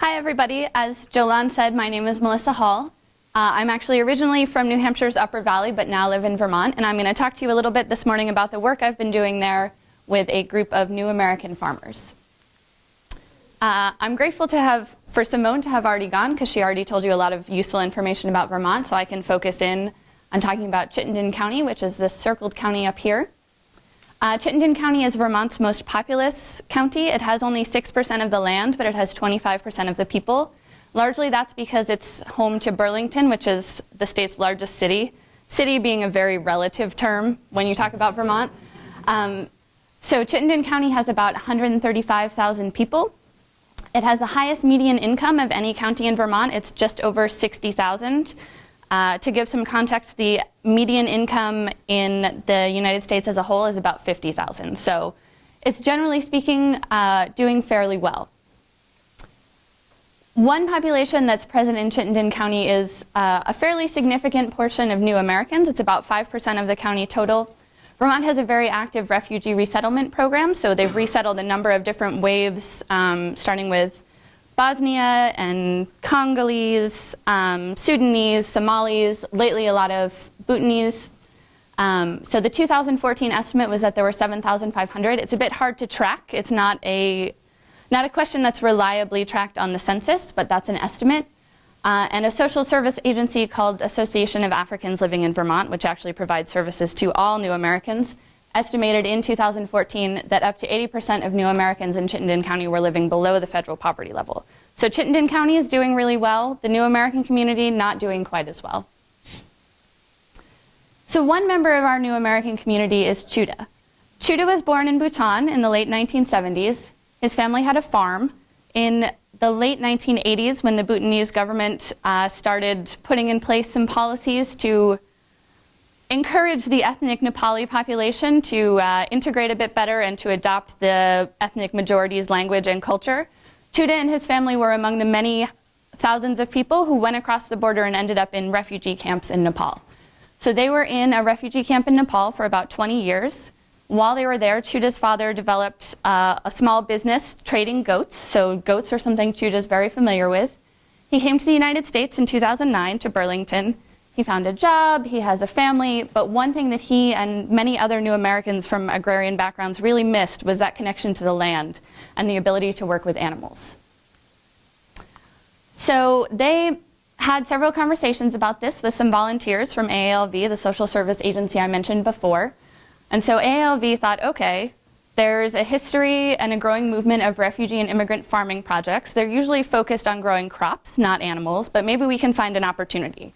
Hi everybody, as Jolan said, my name is Melissa Hall. I'm actually originally from New Hampshire's Upper Valley, but now live in Vermont, and I'm going to talk to you a little bit this morning about the work I've been doing there with a group of new American farmers. I'm grateful for Simone to have already gone, because she already told you a lot of useful information about Vermont, so I can focus in on talking about Chittenden County, which is this circled county up here. Chittenden County is Vermont's most populous county. It has only 6% of the land, but it has 25% of the people. Largely that's because it's home to Burlington, which is the state's largest city. City being a very relative term when you talk about Vermont. So Chittenden County has about 135,000 people. It has the highest median income of any county in Vermont. It's just over $60,000. To give some context, the median income in the United States as a whole is about $50,000. So it's generally speaking doing fairly well. One population that's present in Chittenden County is a fairly significant portion of new Americans. It's about 5% of the county total. Vermont has a very active refugee resettlement program, so they've resettled a number of different waves, starting with Bosnia and Congolese, Sudanese, Somalis, lately a lot of Bhutanese. So the 2014 estimate was that there were 7,500. It's a bit hard to track. It's not a question that's reliably tracked on the census, but that's an estimate. And a social service agency called Association of Africans Living in Vermont, which actually provides services to all new Americans, estimated in 2014 that up to 80% of new Americans in Chittenden County were living below the federal poverty level. So Chittenden County is doing really well. The new American community not doing quite as well. So one member of our new American community is Chuda. Chuda was born in Bhutan in the late 1970s. His family had a farm. In the late 1980s, when the Bhutanese government started putting in place some policies to encourage the ethnic Nepali population to integrate a bit better and to adopt the ethnic majority's language and culture, Chuda and his family were among the many thousands of people who went across the border and ended up in refugee camps in Nepal. So they were in a refugee camp in Nepal for about 20 years. While they were there, Chuda's father developed a small business trading goats. So goats are something Chuda's very familiar with. He came to the United States in 2009 to Burlington. He found a job, he has a family, but one thing that he and many other new Americans from agrarian backgrounds really missed was that connection to the land and the ability to work with animals. So they had several conversations about this with some volunteers from AALV, the social service agency I mentioned before. And so AALV thought, okay, there's a history and a growing movement of refugee and immigrant farming projects. They're usually focused on growing crops, not animals, but maybe we can find an opportunity.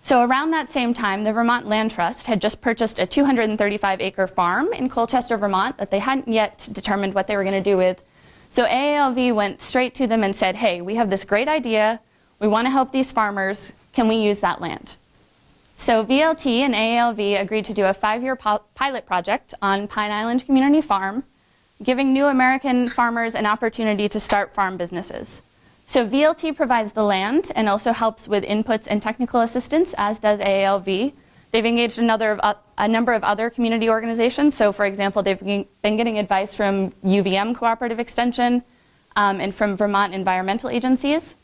So around that same time, the Vermont Land Trust had just purchased a 235-acre farm in Colchester, Vermont, that they hadn't yet determined what they were going to do with. So AALV went straight to them and said, hey, we have this great idea. We want to help these farmers. Can we use that land? So VLT and AALV agreed to do a 5-year pilot project on Pine Island Community Farm, giving new American farmers an opportunity to start farm businesses. So VLT provides the land and also helps with inputs and technical assistance, as does AALV. They've engaged a number of other community organizations. So for example, they've been getting advice from UVM Cooperative Extension and from Vermont environmental agencies.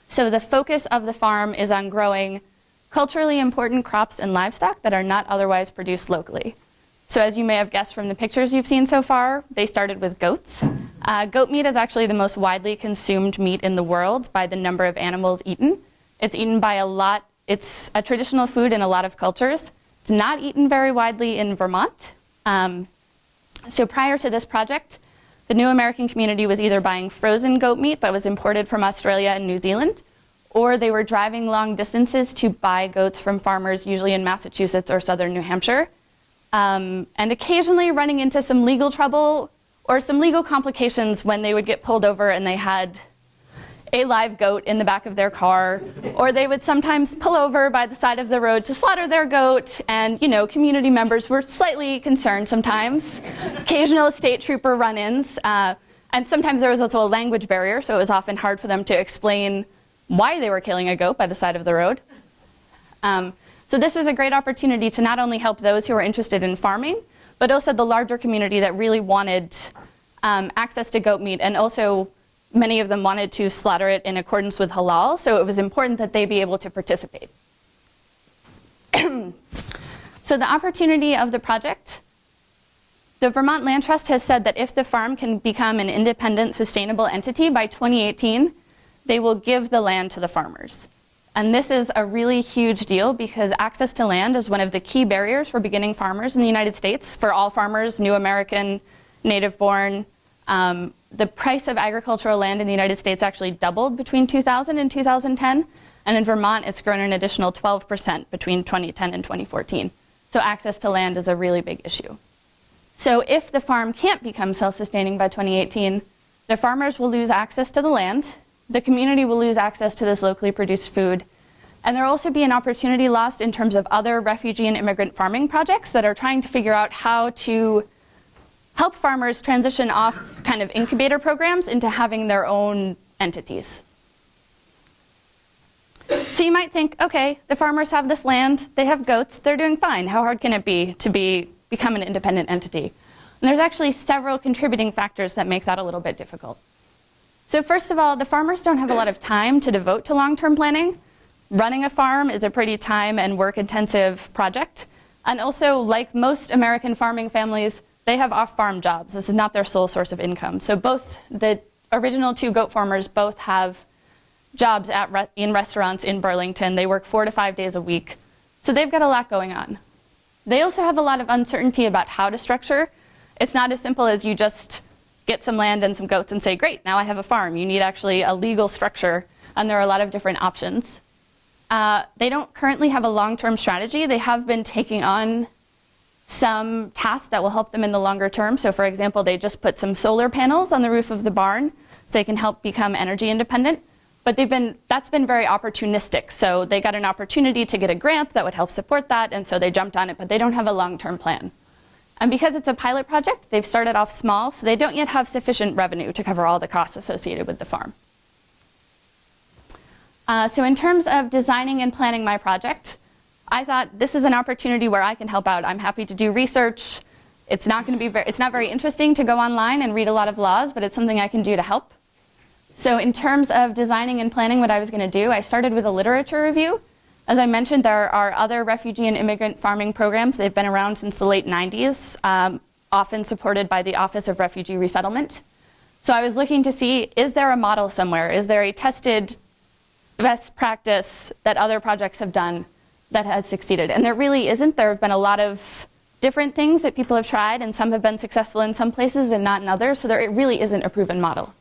So the focus of the farm is on growing culturally important crops and livestock that are not otherwise produced locally. So as you may have guessed from the pictures you've seen so far, they started with goats. Goat meat is actually the most widely consumed meat in the world by the number of animals eaten. It's eaten by a lot. It's a traditional food in a lot of cultures. It's not eaten very widely in Vermont. So prior to this project, the new American community was either buying frozen goat meat that was imported from Australia and New Zealand, or they were driving long distances to buy goats from farmers, usually in Massachusetts or southern New Hampshire. And occasionally running into some legal trouble or some legal complications when they would get pulled over and they had a live goat in the back of their car, or they would sometimes pull over by the side of the road to slaughter their goat, and community members were slightly concerned sometimes. Occasional state trooper run-ins, and sometimes there was also a language barrier, so it was often hard for them to explain why they were killing a goat by the side of the road. So this was a great opportunity to not only help those who were interested in farming, but also the larger community that really wanted access to goat meat, and also many of them wanted to slaughter it in accordance with halal, so it was important that they be able to participate. So the opportunity of the project, the Vermont Land Trust has said that if the farm can become an independent, sustainable entity by 2018, they will give the land to the farmers. And this is a really huge deal because access to land is one of the key barriers for beginning farmers in the United States. For all farmers, new American, native-born, the price of agricultural land in the United States actually doubled between 2000 and 2010. And in Vermont, it's grown an additional 12% between 2010 and 2014. So access to land is a really big issue. So if the farm can't become self-sustaining by 2018, the farmers will lose access to the land, the community will lose access to this locally produced food, and there will also be an opportunity lost in terms of other refugee and immigrant farming projects that are trying to figure out how to help farmers transition off kind of incubator programs into having their own entities. So you might think, okay, the farmers have this land, they have goats, they're doing fine. How hard can it be to become an independent entity? And there's actually several contributing factors that make that a little bit difficult. So first of all, the farmers don't have a lot of time to devote to long-term planning. Running a farm is a pretty time and work-intensive project. And also, like most American farming families, they have off-farm jobs. This is not their sole source of income. So both the original two goat farmers both have jobs in restaurants in Burlington. They work 4 to 5 days a week. So they've got a lot going on. They also have a lot of uncertainty about how to structure. It's not as simple as you just get some land and some goats and say, great, now I have a farm. You need actually a legal structure, and there are a lot of different options. They don't currently have a long-term strategy. They have been taking on some tasks that will help them in the longer term. So for example, they just put some solar panels on the roof of the barn so they can help become energy independent. But that's been very opportunistic. So they got an opportunity to get a grant that would help support that, and so they jumped on it, but they don't have a long-term plan. And because it's a pilot project, they've started off small, so they don't yet have sufficient revenue to cover all the costs associated with the farm. So in terms of designing and planning my project, I thought this is an opportunity where I can help out. I'm happy to do research. It's not very interesting to go online and read a lot of laws, but it's something I can do to help. So in terms of designing and planning what I was going to do, I started with a literature review. As I mentioned, there are other refugee and immigrant farming programs. They've been around since the late 90s, often supported by the Office of Refugee Resettlement. So I was looking to see, is there a model somewhere? Is there a tested best practice that other projects have done that has succeeded? And there really isn't. There have been a lot of different things that people have tried, and some have been successful in some places and not in others, so it really isn't a proven model.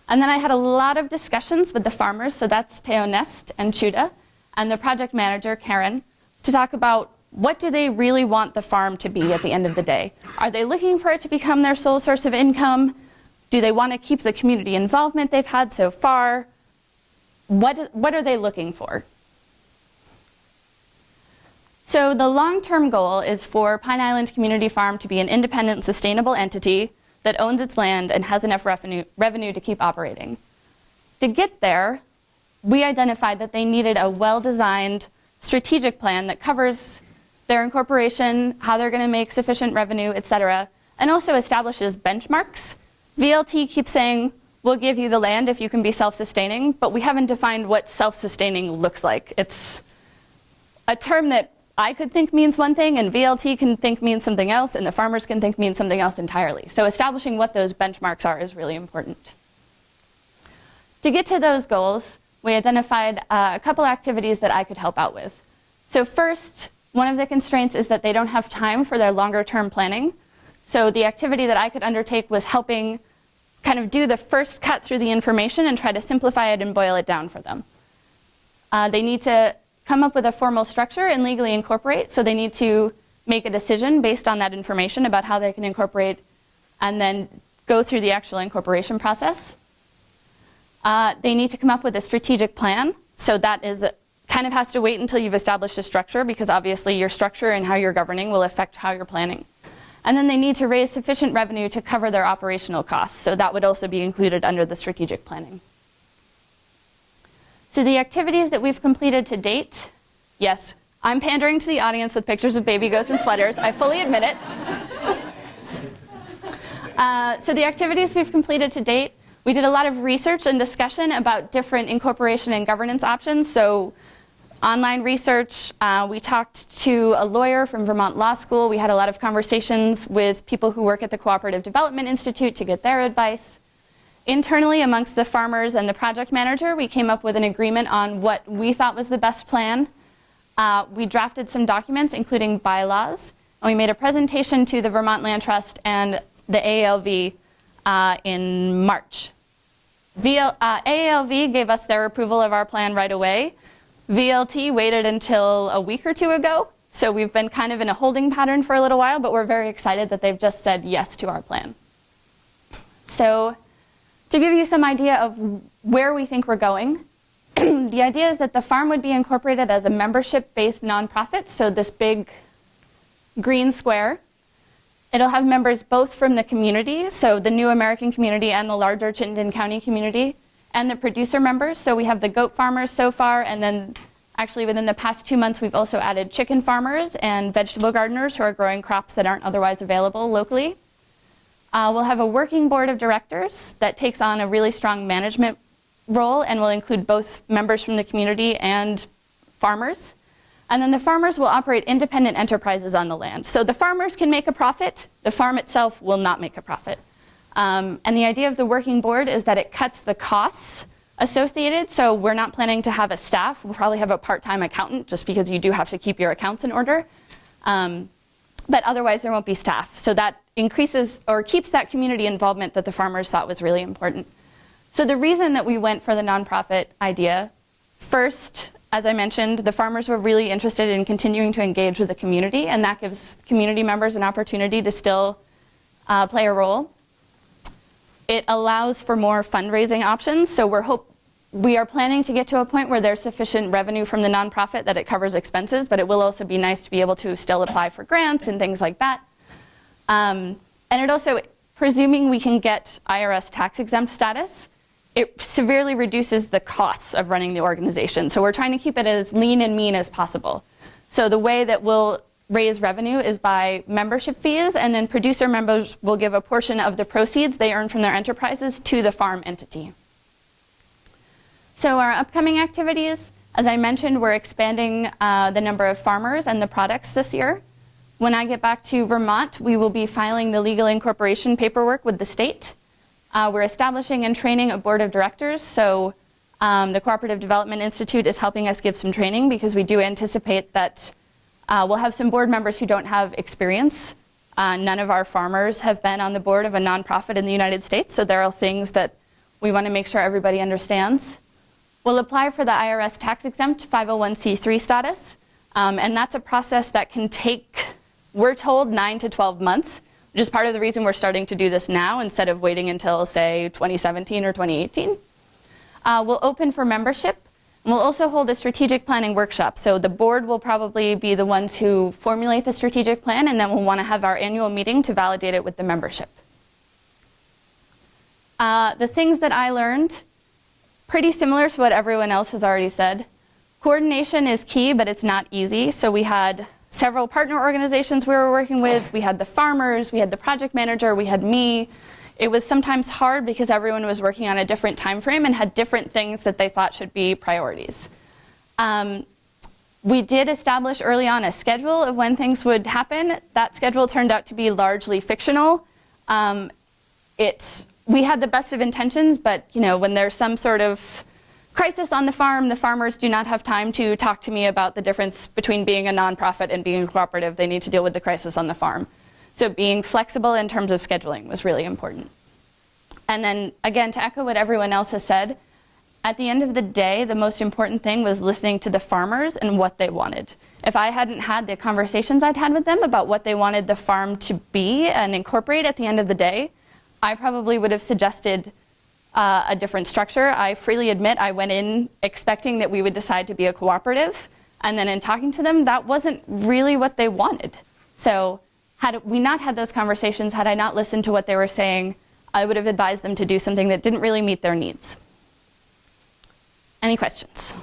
And then I had a lot of discussions with the farmers, so that's Teo Nest and Chuda, and the project manager, Karen, to talk about what do they really want the farm to be at the end of the day. Are they looking for it to become their sole source of income? Do they want to keep the community involvement they've had so far? What are they looking for? So the long-term goal is for Pine Island Community Farm to be an independent, sustainable entity that owns its land and has enough revenue to keep operating. To get there, we identified that they needed a well-designed strategic plan that covers their incorporation, how they're going to make sufficient revenue, et cetera, and also establishes benchmarks. VLT keeps saying, we'll give you the land if you can be self-sustaining, but we haven't defined what self-sustaining looks like. It's a term that I could think means one thing, and VLT can think means something else, and the farmers can think means something else entirely. So establishing what those benchmarks are is really important. To get to those goals, we identified a couple activities that I could help out with. So first, one of the constraints is that they don't have time for their longer term planning. So the activity that I could undertake was helping kind of do the first cut through the information and try to simplify it and boil it down for them. They need to come up with a formal structure and legally incorporate. So they need to make a decision based on that information about how they can incorporate and then go through the actual incorporation process. They need to come up with a strategic plan. So that is kind of has to wait until you've established a structure, because obviously your structure and how you're governing will affect how you're planning. And then they need to raise sufficient revenue to cover their operational costs. So that would also be included under the strategic planning. So the activities that we've completed to date, yes, I'm pandering to the audience with pictures of baby goats and sweaters. I fully admit it. So the activities we've completed to date, We did a lot of research and discussion about different incorporation and governance options. So online research, we talked to a lawyer from Vermont Law School. We had a lot of conversations with people who work at the Cooperative Development Institute to get their advice. Internally, amongst the farmers and the project manager, we came up with an agreement on what we thought was the best plan. We drafted some documents, including bylaws, and we made a presentation to the Vermont Land Trust and the AALV in March. AALV gave us their approval of our plan right away. VLT waited until a week or two ago, so we've been kind of in a holding pattern for a little while, but we're very excited that they've just said yes to our plan. So, to give you some idea of where we think we're going, the idea is that the farm would be incorporated as a membership-based nonprofit, so this big green square. It'll have members both from the community, so the New American community and the larger Chittenden County community, and the producer members. So we have the goat farmers so far, and then actually within the past 2 months we've also added chicken farmers and vegetable gardeners who are growing crops that aren't otherwise available locally. We'll have a working board of directors that takes on a really strong management role and will include both members from the community and farmers. And then the farmers will operate independent enterprises on the land. So the farmers can make a profit, the farm itself will not make a profit. And the idea of the working board is that it cuts the costs associated, so we're not planning to have a staff. We'll probably have a part-time accountant just because you do have to keep your accounts in order. But otherwise there won't be staff. So that increases or keeps that community involvement that the farmers thought was really important. So the reason that we went for the nonprofit idea, first, as I mentioned, the farmers were really interested in continuing to engage with the community, and that gives community members an opportunity to still play a role. It allows for more fundraising options, so we are planning to get to a point where there's sufficient revenue from the nonprofit that it covers expenses, but it will also be nice to be able to still apply for grants and things like that. And it also, presuming we can get IRS tax exempt status, it severely reduces the costs of running the organization. So we're trying to keep it as lean and mean as possible. So the way that we'll raise revenue is by membership fees, and then producer members will give a portion of the proceeds they earn from their enterprises to the farm entity. So our upcoming activities, as I mentioned, we're expanding the number of farmers and the products this year. When I get back to Vermont, we will be filing the legal incorporation paperwork with the state. We're establishing and training a board of directors, so the Cooperative Development Institute is helping us give some training because we do anticipate that we'll have some board members who don't have experience. None of our farmers have been on the board of a nonprofit in the United States, so there are things that we want to make sure everybody understands. We'll apply for the IRS tax-exempt 501c3 status, and that's a process that can take, we're told, 9 to 12 months, which is part of the reason we're starting to do this now instead of waiting until, say, 2017 or 2018. We'll open for membership. And we'll also hold a strategic planning workshop. So the board will probably be the ones who formulate the strategic plan, and then we'll want to have our annual meeting to validate it with the membership. The things that I learned, pretty similar to what everyone else has already said. Coordination is key, but it's not easy. So we had several partner organizations we were working with. We had the farmers, we had the project manager, we had me. It was sometimes hard because everyone was working on a different time frame and had different things that they thought should be priorities. We did establish early on a schedule of when things would happen. That schedule turned out to be largely fictional. We had the best of intentions, but when there's some sort of crisis on the farm, the farmers do not have time to talk to me about the difference between being a nonprofit and being a cooperative. They need to deal with the crisis on the farm. So being flexible in terms of scheduling was really important. And then again, to echo what everyone else has said, at the end of the day, the most important thing was listening to the farmers and what they wanted. If I hadn't had the conversations I'd had with them about what they wanted the farm to be and incorporate at the end of the day, I probably would have suggested a different structure. I freely admit I went in expecting that we would decide to be a cooperative, and then in talking to them, that wasn't really what they wanted. So had we not had those conversations, had I not listened to what they were saying, I would have advised them to do something that didn't really meet their needs. Any questions?